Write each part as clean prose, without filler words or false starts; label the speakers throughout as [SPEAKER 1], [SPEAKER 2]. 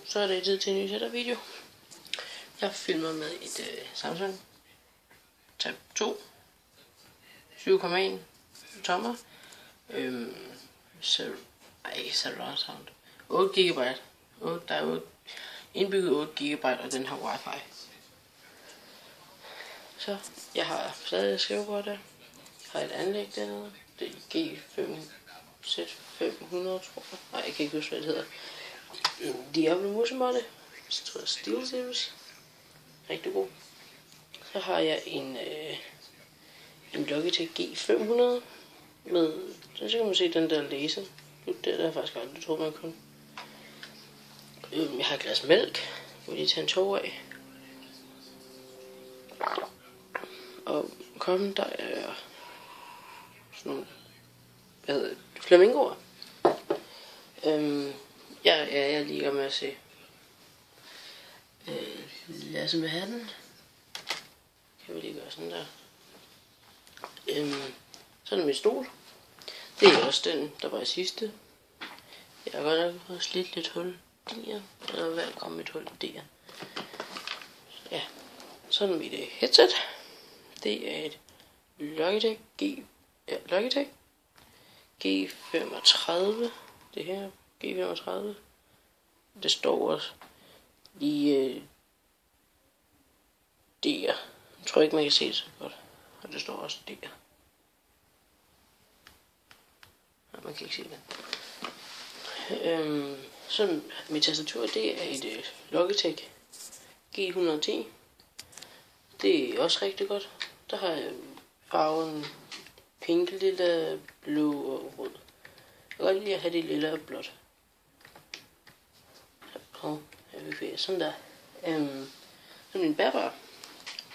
[SPEAKER 1] så er det tid til en ny setup-video. Jeg filmer med et Samsung Tab 2 7,1 tommer. Surround sound. 8 GB. Der er indbygget 8 GB, og den har wifi. Så jeg har stadig et skrivebord der. Jeg har et anlæg dernede. Det er G5Z500, tror jeg. Nej, jeg kan ikke huske, hvad det hedder. En Diablo musemåtte. Så tror jeg Steel Series. Rigtig god. Så har jeg en Logitech G500 med, så kan man se den der laser. Det er der faktisk aldrig troede man kunne. Jeg har et glas mælk, hvor de tager en tog af. Og kom, der er sådan nogle, hvad hedder det, flamingoer. Jeg er lige med at se Lasse med hatten. Kan vi lige gøre sådan der. Sådan min stol. Det er også den, der var i sidste. Jeg har godt nok fået slidt lidt hul der. Der er valgt at komme et hul der. Ja, sådan mit headset. Det er et Logitech G35. Det her G35. Det står også lige der. Jeg tror ikke man kan se det så godt. Og det står også der. Nej, man kan ikke se det. Så mit tastatur, det er et Logitech G110. Det er også rigtig godt. Der har jeg farven pink, lilla, blå og rød. Jeg kan godt lide at have det lilla og blåt. Sådan der. Så min bærbar,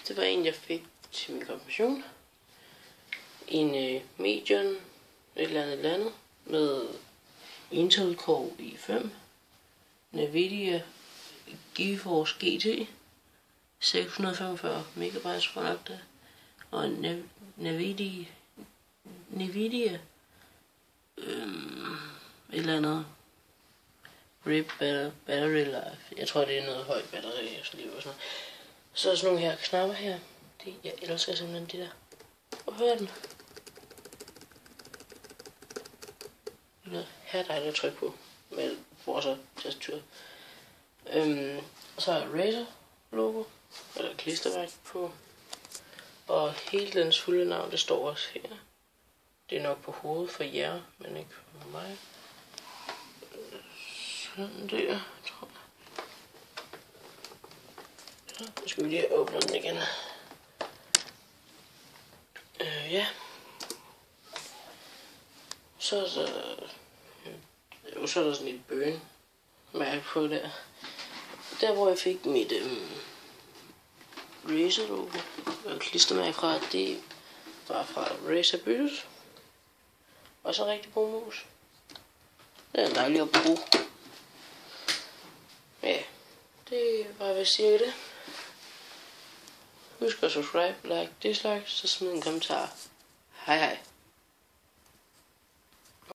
[SPEAKER 1] det var en jeg fik til min konfirmation. En Medion, et eller andet med Intel Core i5, Nvidia GeForce GT 645 MB, tror jeg nok det, og Nvidia et eller andet RIP battery life. Jeg tror det er noget højt batteri og sådan noget. Så er sådan nogle her knapper her. Jeg elsker simpelthen de der. Og hør den. Her er dejligt at trykke på med vores tastatur. Så er Razer logo, eller klistermærke på. Og hele dens fulde navn, det står også her. Det er nok på hovedet for jer, men ikke for mig. Sådan der, tror jeg. Så nu skal vi lige åbne den igen. Ja. Så er der sådan et bøn-mærke på der. Der hvor jeg fik mit Razer logo og klistermærke fra, det var fra Razer Byttes. Og så rigtig god mus. Det er dejligt at bruge. Ja, det var vist cirka det. Husk at subscribe, like, dislike, så smid en kommentar. Hej hej.